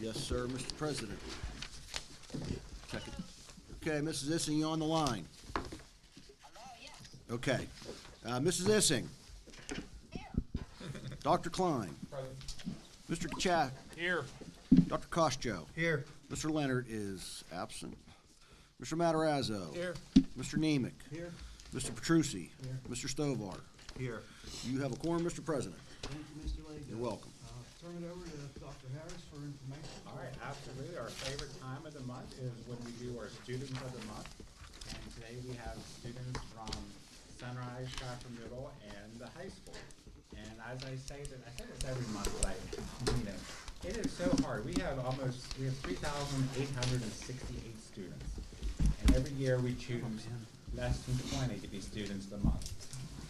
Yes, sir, Mr. President. Check it. Okay, Mrs. Issing, you on the line? Okay. Mrs. Issing? Dr. Klein? Mr. Kachak? Here. Dr. Koshjo? Here. Mr. Leonard is absent. Mr. Matarazzo? Here. Mr. Nemec? Here. Mr. Petrucci? Here. Mr. Stovar? Here. You have a quorum, Mr. President. Thank you, Mr. Leahy. You're welcome. Turn it over to Dr. Harris for information. All right, absolutely. Our favorite time of the month is when we do our Students of the Month. And today we have students from Sunrise, Trafford Middle, and the high school. And as I say this every month, but it is so hard. We have 3,868 students. And every year we choose less than 20 to be Students of the Month.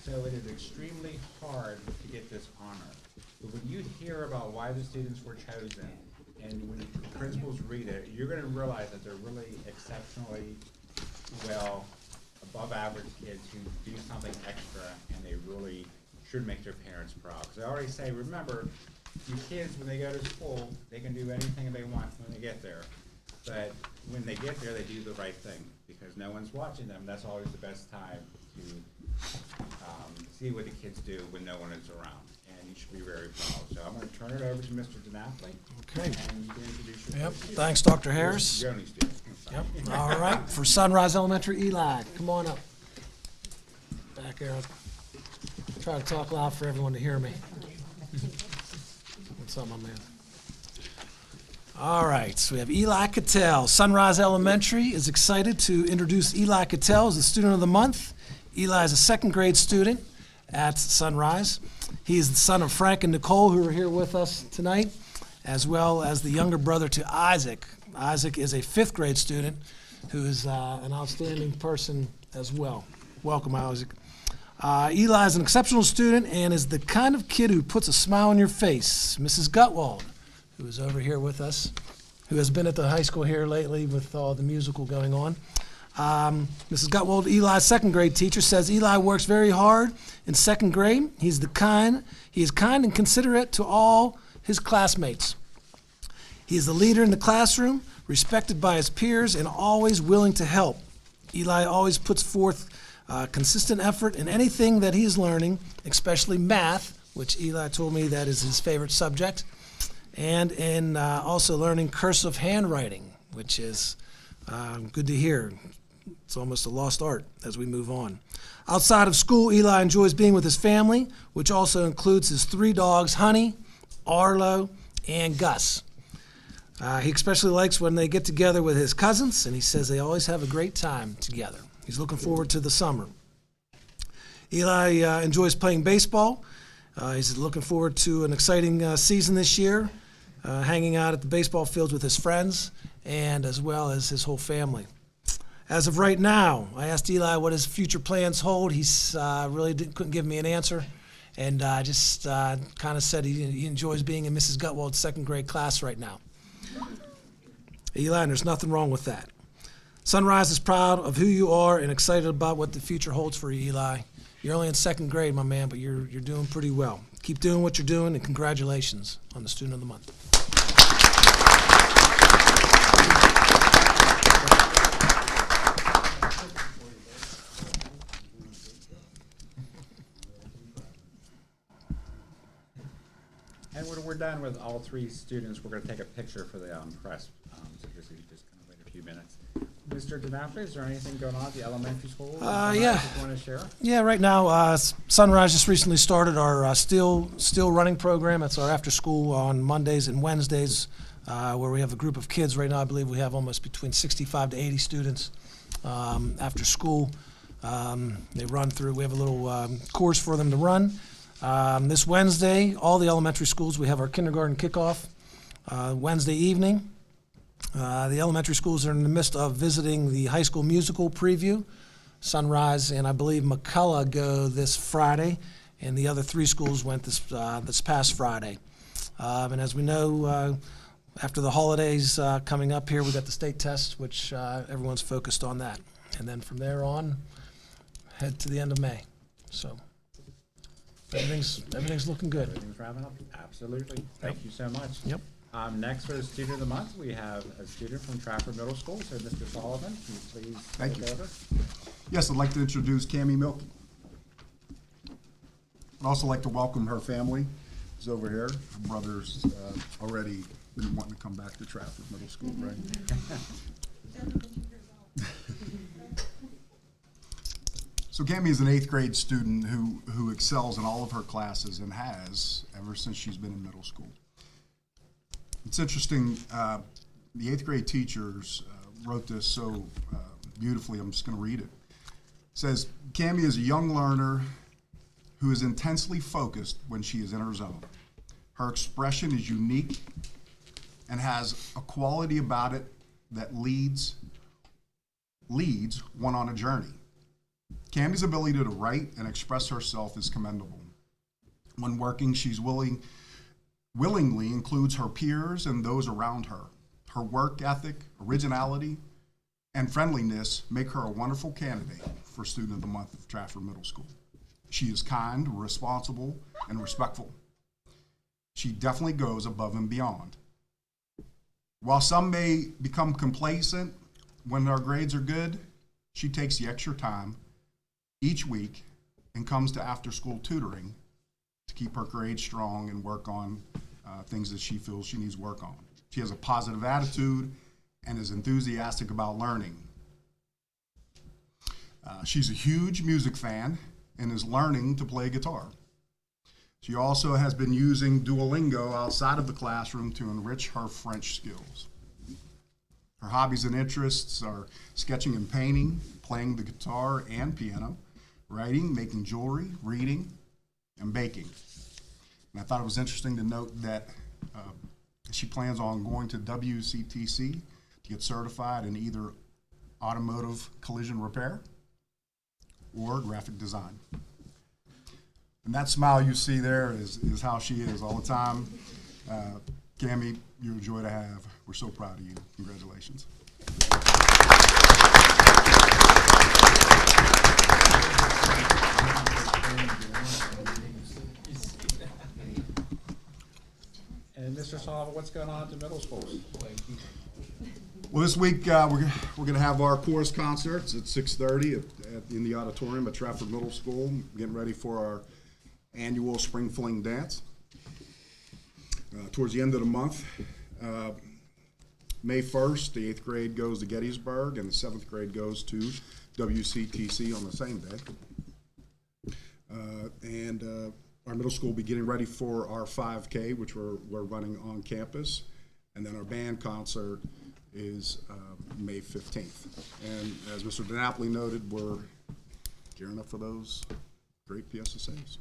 So it is extremely hard to get this honor. But when you hear about why the students were chosen, and when the principals read it, you're gonna realize that they're really exceptionally well, above average kids who do something extra, and they really should make their parents proud. Because I already say, remember, your kids, when they go to school, they can do anything they want when they get there. But when they get there, they do the right thing, because no one's watching them. That's always the best time to see what the kids do when no one is around. And you should be very proud. So I'm going to turn it over to Mr. DiNapoli. Okay. And you can introduce yourself. Yep. Thanks, Dr. Harris. You're the only student. Yep. All right. For Sunrise Elementary, Eli, come on up. Back here. Try to talk loud for everyone to hear me. What's up, my man? All right. So we have Eli Cattell. Sunrise Elementary is excited to introduce Eli Cattell as the Student of the Month. Eli is a second grade student at Sunrise. He is the son of Frank and Nicole, who are here with us tonight, as well as the younger brother to Isaac. Isaac is a fifth grade student who is an outstanding person as well. Welcome, Isaac. Eli is an exceptional student and is the kind of kid who puts a smile on your face. Mrs. Gutwald, who is over here with us, who has been at the high school here lately with all the musical going on. Mrs. Gutwald, Eli's second grade teacher, says Eli works very hard in second grade. He is kind and considerate to all his classmates. He is the leader in the classroom, respected by his peers, and always willing to help. Eli always puts forth consistent effort in anything that he is learning, especially math, which Eli told me that is his favorite subject, and in also learning cursive handwriting, which is good to hear. It's almost a lost art as we move on. Outside of school, Eli enjoys being with his family, which also includes his three dogs, Honey, Arlo, and Gus. He especially likes when they get together with his cousins, and he says they always have a great time together. He's looking forward to the summer. Eli enjoys playing baseball. He's looking forward to an exciting season this year, hanging out at the baseball fields with his friends and as well as his whole family. As of right now, I asked Eli what his future plans hold. He's couldn't give me an answer, and just kind of said he enjoys being in Mrs. Gutwald's second grade class right now. Eli, and there's nothing wrong with that. Sunrise is proud of who you are and excited about what the future holds for you, Eli. You're only in second grade, my man, but you're doing pretty well. Keep doing what you're doing, and congratulations on the Student of the Month. And when we're done with all three students, we're going to take a picture for the press. So just kind of wait a few minutes. Mr. DiNapoli, is there anything going on at the elementary school? Yeah. You want to share? Yeah, right now, Sunrise just recently started our still running program. That's our after school on Mondays and Wednesdays, where we have a group of kids. Right now, I believe we have almost between 65 to 80 students after school. They run through, we have a little course for them to run. This Wednesday, all the elementary schools, we have our kindergarten kickoff Wednesday evening. The elementary schools are in the midst of visiting the high school musical preview. Sunrise, and I believe McCullough go this Friday, and the other 3 schools went this past Friday. And as we know, after the holidays coming up here, we got the state test, which everyone's focused on that. And then from there on, head to the end of May. So everything's looking good. Everything's wrapping up? Absolutely. Thank you so much. Yep. Next for the Student of the Month, we have a student from Trafford Middle School. So Mr. Sullivan, can you please Thank take you. over? Yes, I'd like to introduce Cammie Milky. I'd also like to welcome her family. She's over here. Her brother's already been wanting to come back to Trafford Middle School, right? So Cammie is an 8th grade student who excels in all of her classes and has ever since she's been in middle school. It's interesting, the 8th grade teachers wrote this so beautifully. I'm just going to read it. It says, Cammie is a young learner who is intensely focused when she is in her zone. Her expression is unique and has a quality about it that leads one on a journey. Cammie's ability to write and express herself is commendable. When working, she's willingly includes her peers and those around her. Her work ethic, originality, and friendliness make her a wonderful candidate for Student of the Month of Trafford Middle School. She is kind, responsible, and respectful. She definitely goes above and beyond. While some may become complacent when our grades are good, she takes the extra time each week and comes to after-school tutoring to keep her grades strong and work on things that she feels she needs work on. She has a positive attitude and is enthusiastic about learning. She's a huge music fan and is learning to play guitar. She also has been using Duolingo outside of the classroom to enrich her French skills. Her hobbies and interests are sketching and painting, playing the guitar and piano, writing, making jewelry, reading, and baking. And I thought it was interesting to note that she plans on going to WCTC to get certified in either automotive collision repair or graphic design. And that smile you see there is how she is all the time. Cammie, you're a joy to have. We're so proud of you. Congratulations. And Mr. Sullivan, what's going on at the middle schools? Well, this week we're going to have our chorus concerts at 6:30 in the auditorium at Trafford Middle School. Getting ready for our annual Spring Fling Dance. Towards the end of the month, May 1st, the 8th grade goes to Gettysburg and the 7th grade goes to WCTC on the same day. Our middle school will be getting ready for our 5K, which we're running on campus. And then our band concert is May 15th. And as Mr. DiNapoli noted, we're gearing up for those great PSSAs.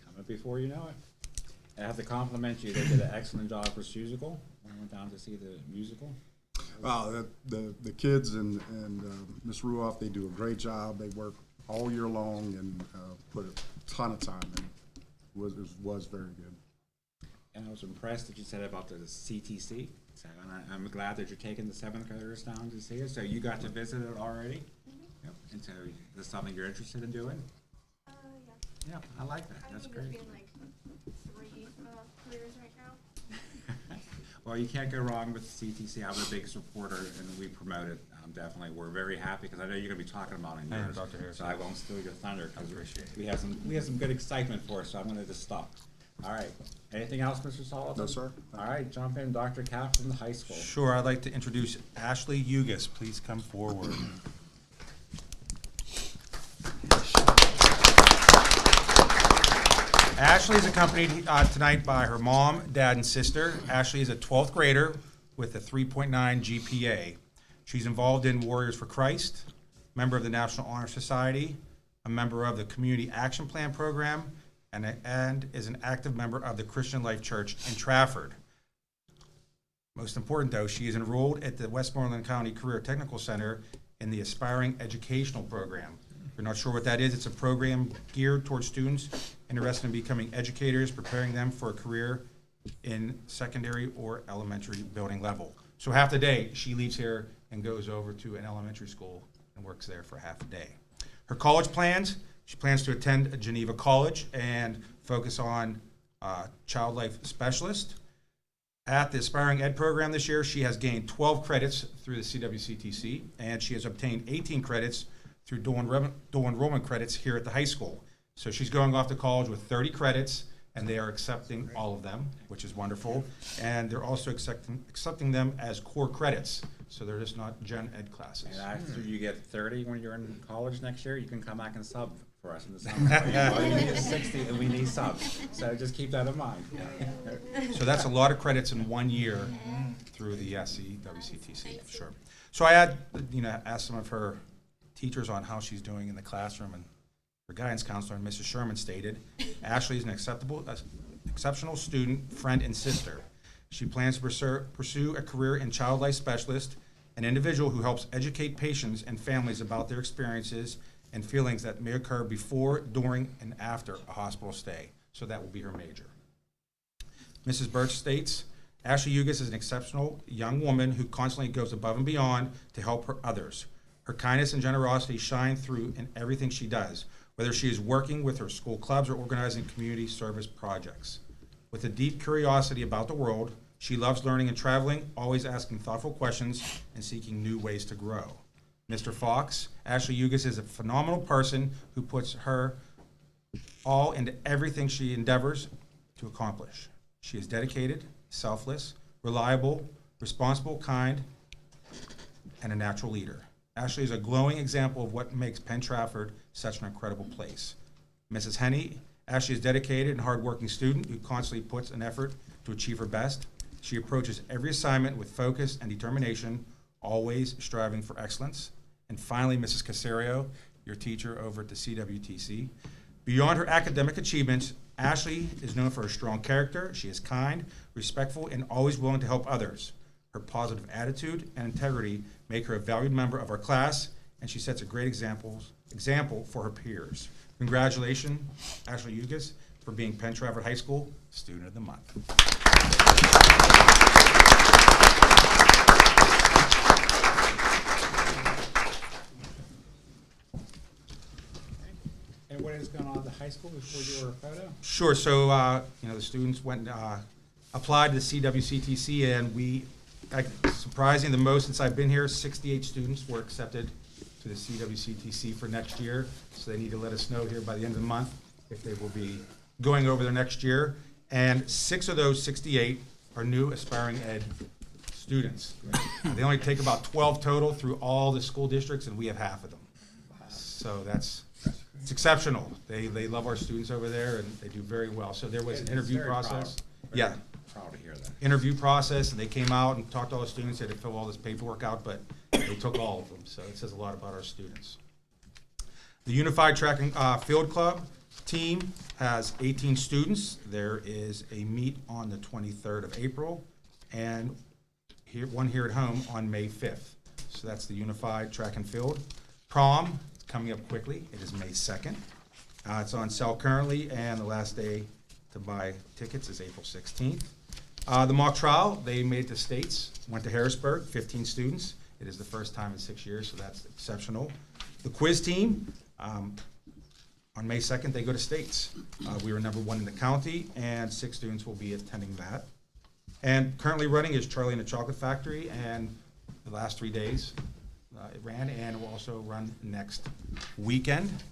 Coming before you know it. I have to compliment you. They did an excellent job for musical. When I went down to see the musical. The kids and Miss Ruoff, they do a great job. They work all year long and put a ton of time in. It was very good. And I was impressed that you said about the CTC. So I'm glad that you're taking the 7th graders down to see it. So you got to visit it already? Mm-hmm. Yep. And so is this something you're interested in doing? Yeah. Yeah, I like that. That's I'm great. between like 3 careers right now. Well, you can't go wrong with CTC. I'm a big supporter, and we promote it. Definitely, we're very happy because I know you're going to be talking about it in yours. Dr. Harris. So I won't steal your thunder because we have some good excitement for us. So I'm going to just stop. All right. Anything else, Mr. Sullivan? No, sir. All right, jump in, Dr. Cap from the high school. Sure, I'd like to introduce Ashley Ugas. Please come forward. Ashley is accompanied tonight by her mom, dad, and sister. Ashley is a 12th grader with a 3.9 GPA. She's involved in Warriors for Christ, member of the National Honor Society, a member of the Community Action Plan program, and is an active member of the Christian Life Church in Trafford. Most important, though, she is enrolled at the Westmoreland County Career Technical Center in the Aspiring Educational Program. If you're not sure what that is, it's a program geared towards students interested in becoming educators, preparing them for a career in secondary or elementary building level. So half the day, she leaves here and goes over to an elementary school and works there for half a day. Her college plans, she plans to attend Geneva College and focus on child life specialist. At the Aspiring Ed program this year, she has gained 12 credits through the CWCTC, and she has obtained 18 credits through dual enrollment credits here at the high school. So she's going off to college with 30 credits, and they are accepting all of them, which is wonderful. And they're also accepting them as core credits, so they're just not gen ed classes. And after you get 30 when you're in college next year, you can come back and sub for us in the summer. All you need is 60, and we need subs. So just keep that in mind. So that's a lot of credits in 1 year through the CWCTC, sure. So I had, asked some of her teachers on how she's doing in the classroom, and her guidance counselor, Mrs. Sherman, stated, Ashley is an exceptional student, friend, and sister. She plans to pursue a career in child life specialist, an individual who helps educate patients and families about their experiences and feelings that may occur before, during, and after a hospital stay. So that will be her major. Mrs. Birch states, Ashley Hugas is an exceptional young woman who constantly goes above and beyond to help her others. Her kindness and generosity shine through in everything she does, whether she is working with her school clubs or organizing community service projects. With a deep curiosity about the world, she loves learning and traveling, always asking thoughtful questions and seeking new ways to grow. Mr. Fox, Ashley Hugas is a phenomenal person who puts her all into everything she endeavors to accomplish. She is dedicated, selfless, reliable, responsible, kind, and a natural leader. Ashley is a glowing example of what makes Penn Trafford such an incredible place. Mrs. Henney, Ashley is a dedicated and hardworking student who constantly puts an effort to achieve her best. She approaches every assignment with focus and determination, always striving for excellence. And finally, Mrs. Casario, your teacher over at the CWTC. Beyond her academic achievements, Ashley is known for her strong character. She is kind, respectful, and always willing to help others. Her positive attitude and integrity make her a valued member of our class, and she sets a great example for her peers. Congratulations, Ashley Hugas, for being Penn Trafford High School Student of the Month. And what is going on at the high school before you do our photo? Sure. So, the students went applied to the CWCTC, and surprising the most since I've been here, 68 students were accepted to the CWCTC for next year. So they need to let us know here by the end of the month if they will be going over there next year. And 6 of those 68 are new Aspiring Ed students. They only take about 12 total through all the school districts, and we have half of them. So it's exceptional. They love our students over there, and they do very well. So there was an interview Very process. proud. Yeah. Very proud to hear that. Interview process, and they came out and talked to all the students. They had to fill all this paperwork out, but they took all of them. So it says a lot about our students. The Unified Track and Field Club team has 18 students. There is a meet on the 23rd of April, and one here at home on May 5th. So that's the Unified Track and Field. Prom is coming up quickly. It is May 2nd. It's on sale currently, and the last day to buy tickets is April 16th. The mock trial, they made it to states, went to Harrisburg, 15 students. It is the first time in 6 years, so that's exceptional. The quiz team, on May 2nd, they go to states. We were number 1 in the county, and 6 students will be attending that. And currently running is Charlie and the Chocolate Factory, and the last 3 days it ran, and will also run next weekend.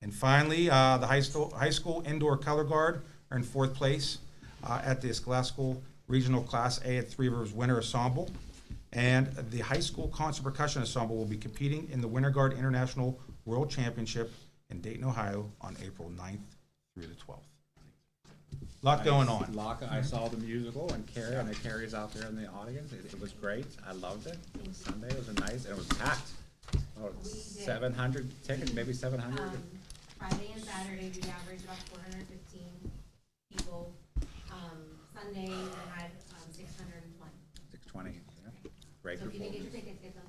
And finally, the high school indoor color guard are in 4th place at the Scholastic Regional Class A at Three Rivers Winter Ensemble. And the high school concert percussion ensemble will be competing in the Winter Guard International World Championship in Dayton, Ohio on April 9th through the 12th. Lot going on. I saw the musical, and Carrie, I know Carrie's out there in the audience. It was great. I loved it. It was Sunday. It was nice, and it was packed. Oh, 700 tickets, maybe 700. Friday and Saturday, we averaged about 415 people. Sunday, we had 620. 620. Yeah. Great So if you didn't get performance. your tickets, get them.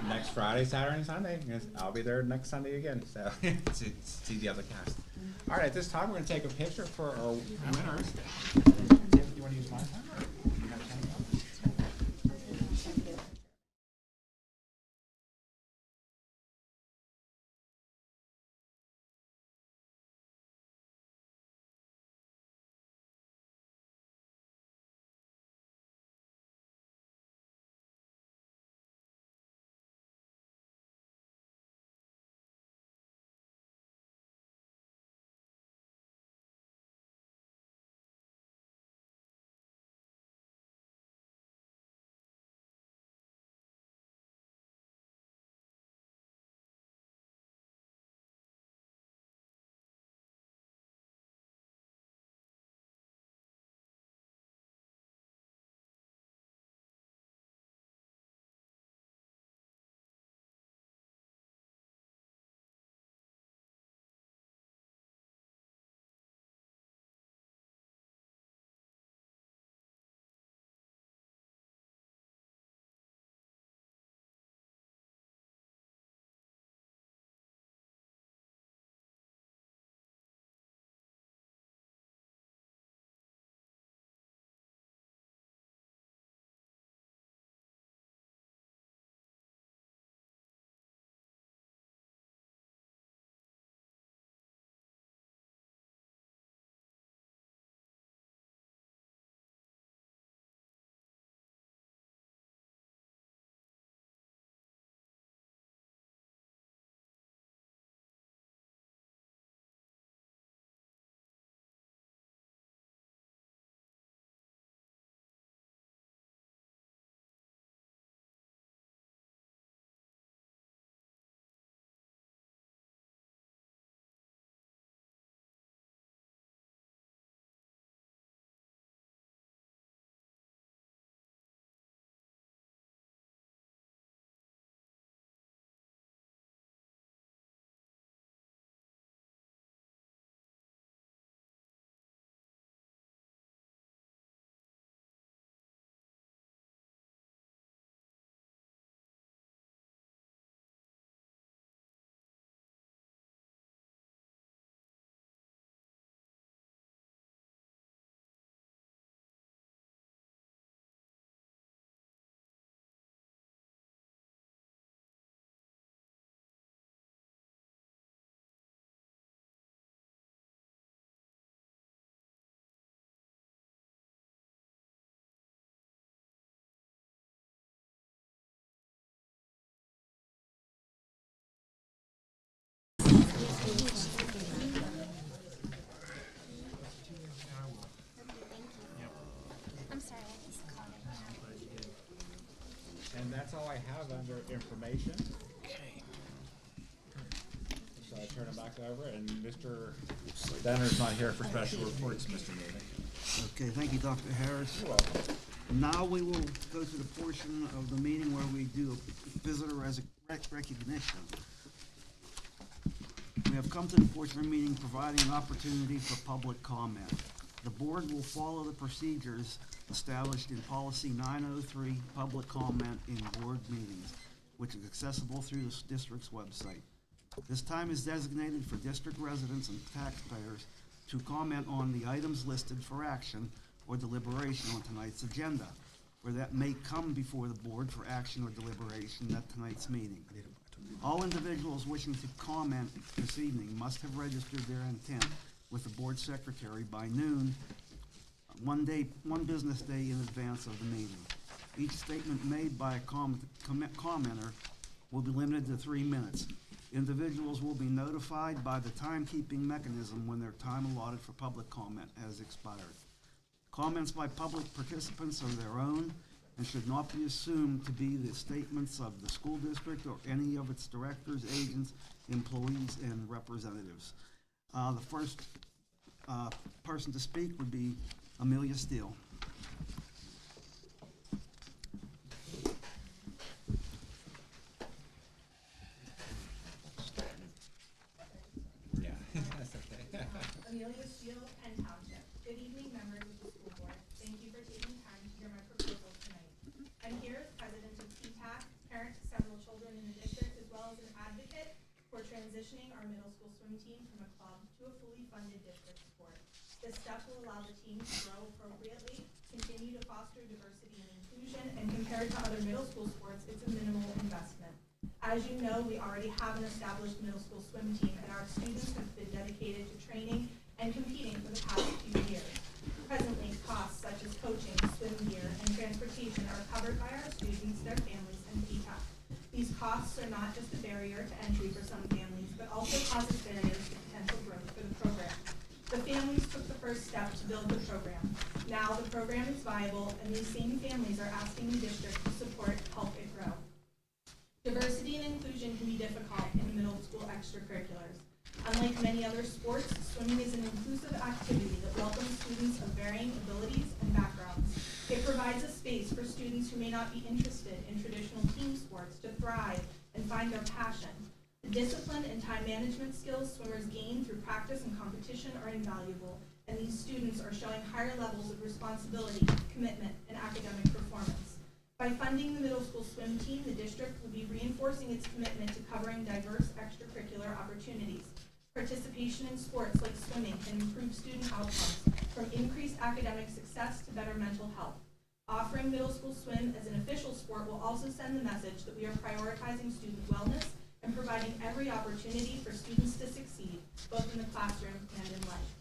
Next Friday, Saturday, and Sunday. Yes, I'll be there next Sunday again, so to see the other cast. All right, at this time, we're gonna take a picture for our winners. Tim, you wanna use my time? Or you have time? I'm sorry, I just called it. And that's all I have under information. So I turn it back over, and Mr. Denner's not here for special reports, Mr. Meeting. Okay, thank you, Dr. Harris. You're welcome. Now we will go to the portion of the meeting where we do visitor recognition. We have come to the portion of the meeting providing an opportunity for public comment. The board will follow the procedures established in policy 903, public comment in board meetings, which is accessible through the district's website. This time is designated for district residents and taxpayers to comment on the items listed for action or deliberation on tonight's agenda, or that may come before the board for action or deliberation at tonight's meeting. All individuals wishing to comment this evening must have registered their intent with the board secretary by noon, one business day in advance of the meeting. Each statement made by a commenter will be limited to 3 minutes. Individuals will be notified by the timekeeping mechanism when their time allotted for public comment has expired. Comments by public participants are their own and should not be assumed to be the statements of the school district or any of its directors, agents, employees, and representatives. The first person to speak would be Amelia Steele. Yeah, that's okay. Amelia Steele, Penn Township. Good evening, members of the school board. Thank you for taking time to hear my proposals tonight. I'm here as president of PTAC, Parent transitioning our middle school swim team from a club to a fully funded district sport. This step will allow the team to grow appropriately, continue to foster diversity and inclusion, and compared to other middle school sports, it's a minimal investment. As you know, we already have an established middle school swim team, and our students have been dedicated to training and competing for the past few years. Presently, costs such as coaching, swim gear, and transportation are covered by our students, their families, and PTAC. These costs are not just a barrier to entry for some families, but also causes barriers to potential growth for the program. The families took the first step to build the program. Now the program is viable, and these same families are asking the district to support, help it grow. Diversity and inclusion can be difficult in middle school extracurriculars. Unlike many other sports, swimming is an inclusive activity that welcomes students of varying abilities and backgrounds. It provides a space for students who may not be interested in traditional team sports to thrive and find their passion. The discipline and time management skills swimmers gain through practice and competition are invaluable, and these students are showing higher levels of responsibility, commitment, and academic performance. By funding the middle school swim team, the district will be reinforcing its commitment to covering diverse extracurricular opportunities. Participation in sports like swimming can improve student outcomes, from increased academic success to better mental health. Offering middle school swim as an official sport will also send the message that we are prioritizing student wellness and providing every opportunity for students to succeed, both in the classroom and in life.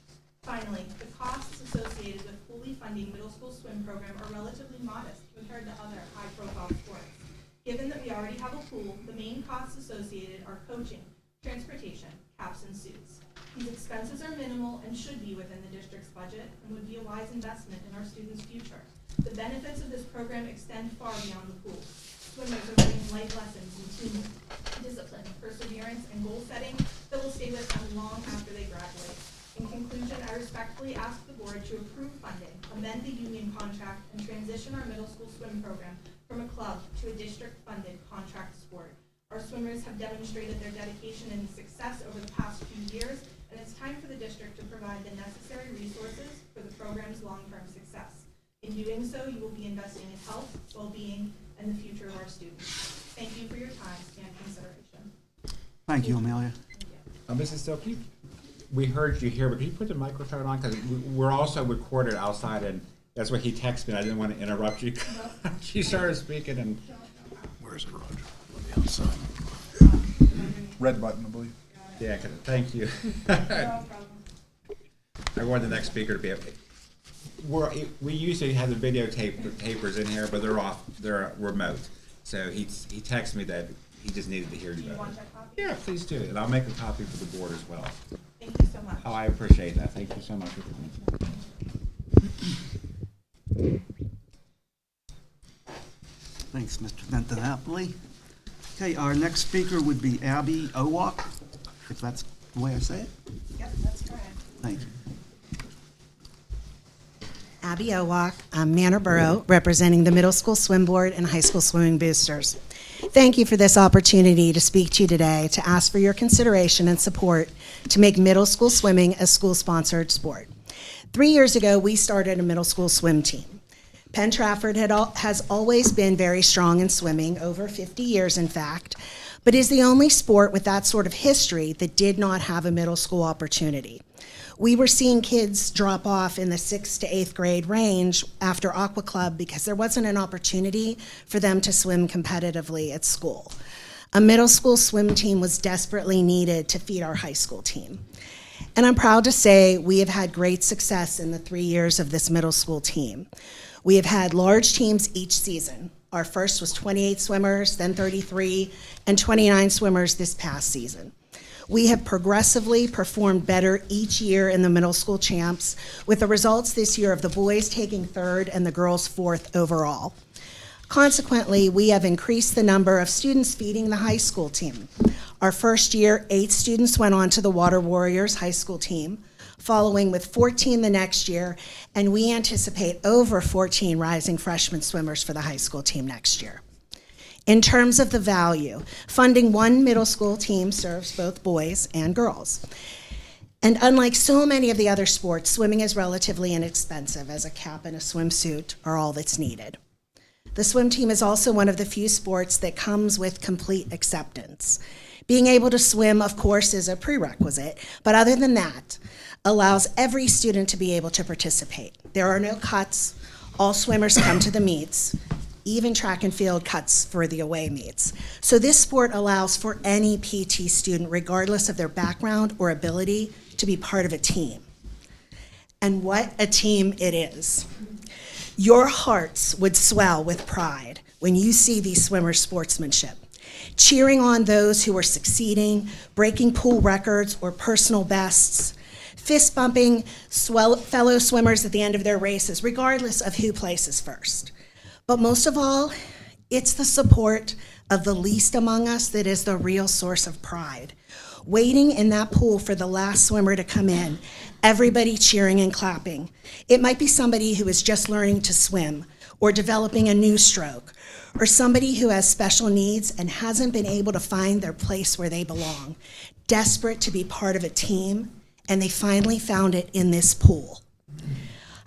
Finally, the costs associated with fully funding middle school swim program are relatively modest compared to other high-profile sports. Given that we already have a pool, the main costs associated are coaching, transportation, caps, and suits. These expenses are minimal and should be within the district's budget and would be a wise investment in our students' future. The benefits of this program extend far beyond the pool. Swimmers are learning life lessons in teamwork, discipline, perseverance, and goal setting that will stay with them long after they graduate. In conclusion, I respectfully ask the board to approve funding, amend the union contract, and transition our middle school swim program from a club to a district-funded contract sport. Our swimmers have demonstrated their dedication and success over the past few years, and it's time for the district to provide the necessary resources for the program's long-term success. In doing so, you will be investing in health, well-being, and the future of our students. Thank you for your time and consideration. Thank you, Amelia. Mrs. Still, we heard you here, but can you put the microphone on? Because we're also recorded outside, and that's what he texted me. I didn't want to interrupt you. She started speaking, and Where's it, Roger? On the outside. Red button, I believe. yeah, thank you. I want the next speaker to be able. We usually have the videotapers in here, but they're off. They're remote. So he texted me that he just needed to hear you. Do you want that copy? Yeah, please do, and I'll make a copy for the board as well. Thank you so much. Oh, I appreciate that. Thank you so much for coming. Thanks, Mr. Benton-Appley. Okay, our next speaker would be Abby Owak, if that's the way I say it. Yep, that's correct. Thank you. Abby Owak, Manor Borough, representing the Middle School Swim Board and High School Swimming Boosters. Thank you for this opportunity to speak to you today to ask for your consideration and support to make middle school swimming a school-sponsored sport. 3 years ago, we started a middle school swim team. Penn Trafford has always been very strong in swimming, over 50 years in fact, but is the only sport with that sort of history that did not have a middle school opportunity. We were seeing kids drop off in the 6th to 8th grade range after Aqua Club because there wasn't an opportunity for them to swim competitively at school. A middle school swim team was desperately needed to feed our high school team. And I'm proud to say we have had great success in the 3 years of this middle school team. We have had large teams each season. Our first was 28 swimmers, then 33, and 29 swimmers this past season. We have progressively performed better each year in the middle school champs, with the results this year of the boys taking 3rd and the girls 4th overall. Consequently, we have increased the number of students feeding the high school team. Our first year, 8 students went on to the Water Warriors high school team, following with 14 the next year, and we anticipate over 14 rising freshman swimmers for the high school team next year. In terms of the value, funding one middle school team serves both boys and girls. And unlike so many of the other sports, swimming is relatively inexpensive, as a cap and a swimsuit are all that's needed. The swim team is also one of the few sports that comes with complete acceptance. Being able to swim, of course, is a prerequisite, but other than that, allows every student to be able to participate. There are no cuts. All swimmers come to the meets, even track and field cuts for the away meets. So this sport allows for any PT student, regardless of their background or ability, to be part of a team. And what a team it is. Your hearts would swell with pride when you see these swimmers' sportsmanship, cheering on those who are succeeding, breaking pool records or personal bests, fist bumping fellow swimmers at the end of their races, regardless of who places first. But most of all, it's the support of the least among us that is the real source of pride. Waiting in that pool for the last swimmer to come in, everybody cheering and clapping. It might be somebody who is just learning to swim or developing a new stroke, or somebody who has special needs and hasn't been able to find their place where they belong, desperate to be part of a team, and they finally found it in this pool.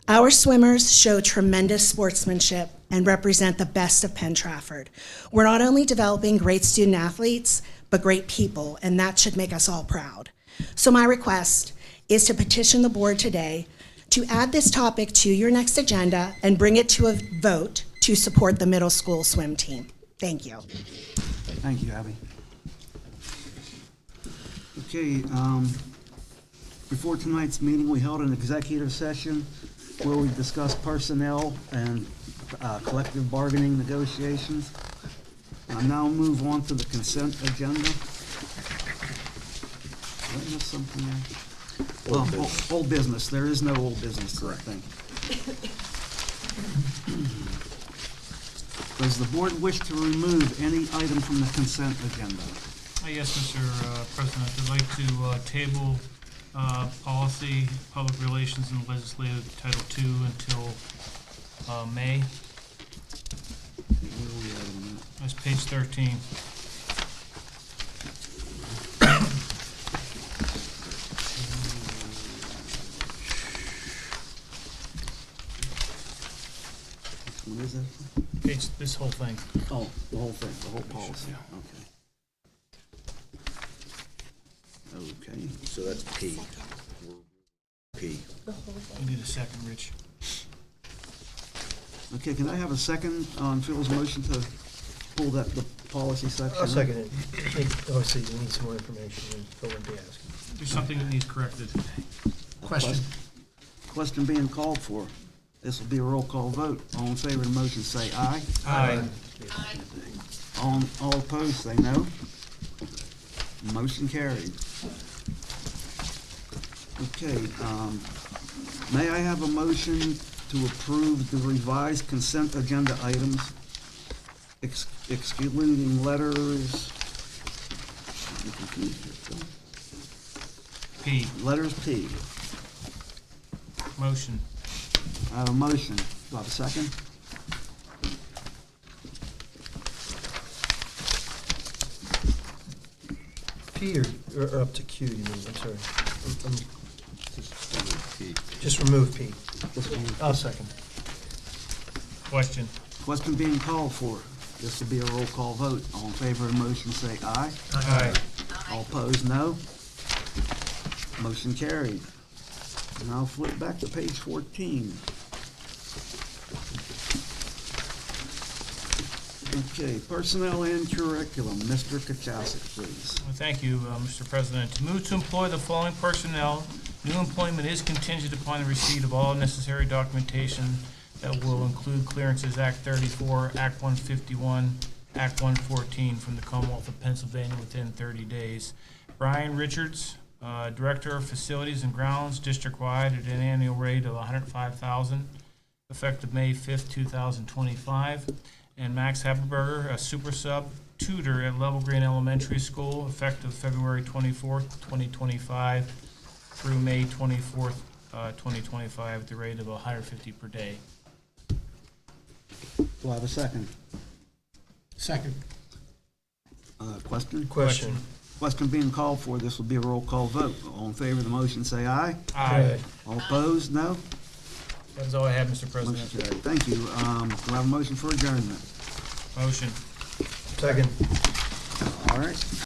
Our swimmers show tremendous sportsmanship and represent the best of Penn Trafford. We're not only developing great student athletes, but great people, and that should make us all proud. So my request is to petition the board today to add this topic to your next agenda and bring it to a vote to support the middle school swim team. Thank you. Thank you, Abby. Okay, before tonight's meeting, we held an executive session where we discussed personnel and collective bargaining negotiations. I now move on to the consent agenda. Did I miss something there? Well, old business. There is no old business, correct? Does the board wish to remove any item from the consent agenda? Yes, Mr. President, I'd like to table policy, public relations, and legislative Title II until May. Where are we at on that? That's page 13. What is that? This whole thing. Oh, the whole thing, the whole policy. Okay. Okay. So that's P. P. You need a second, Rich. Okay, can I have a second on Phil's motion to pull the policy section? I'll second it. Obviously, you need some more information than Phil would be asking. There's something that needs corrected. Question. Question being called for. This will be a roll call vote. All in favor of the motion, say aye. Aye. All opposed, say no. Motion carried. Okay, may I have a motion to approve the revised consent agenda items, excluding letters, I'm confused here, Phil. P. Letters P. Motion. I have a motion. Do I have a second? P or up to Q, you mean, I'm sorry. Just remove P. I'll second. Question. Question being called for. This will be a roll call vote. All in favor of the motion, say aye. Aye. All opposed, no. Motion carried. Now flip back to page 14. Okay, personnel and curriculum. Mr. Kachasik, please. Well, thank you, Mr. President. To move to employ the following personnel, new employment is contingent upon the receipt of all necessary documentation that will include clearances Act 34, Act 151, Act 114 from the Commonwealth of Pennsylvania within 30 days. Brian Richards, Director of Facilities and Grounds, district-wide at an annual rate of $105,000, effective May 5th, 2025. And Max Haberberger, a super sub tutor at Level Green Elementary School, effective February 24th, 2025 through May 24th, 2025, at the rate of $150 per day. Do I have a second? Second. Question? Question. Question being called for. This will be a roll call vote. All in favor of the motion, say aye. Aye. All opposed, no. That is all I have, Mr. Motion President. carried. Thank you. Do I have a motion for adjournment? Motion. Second. All right.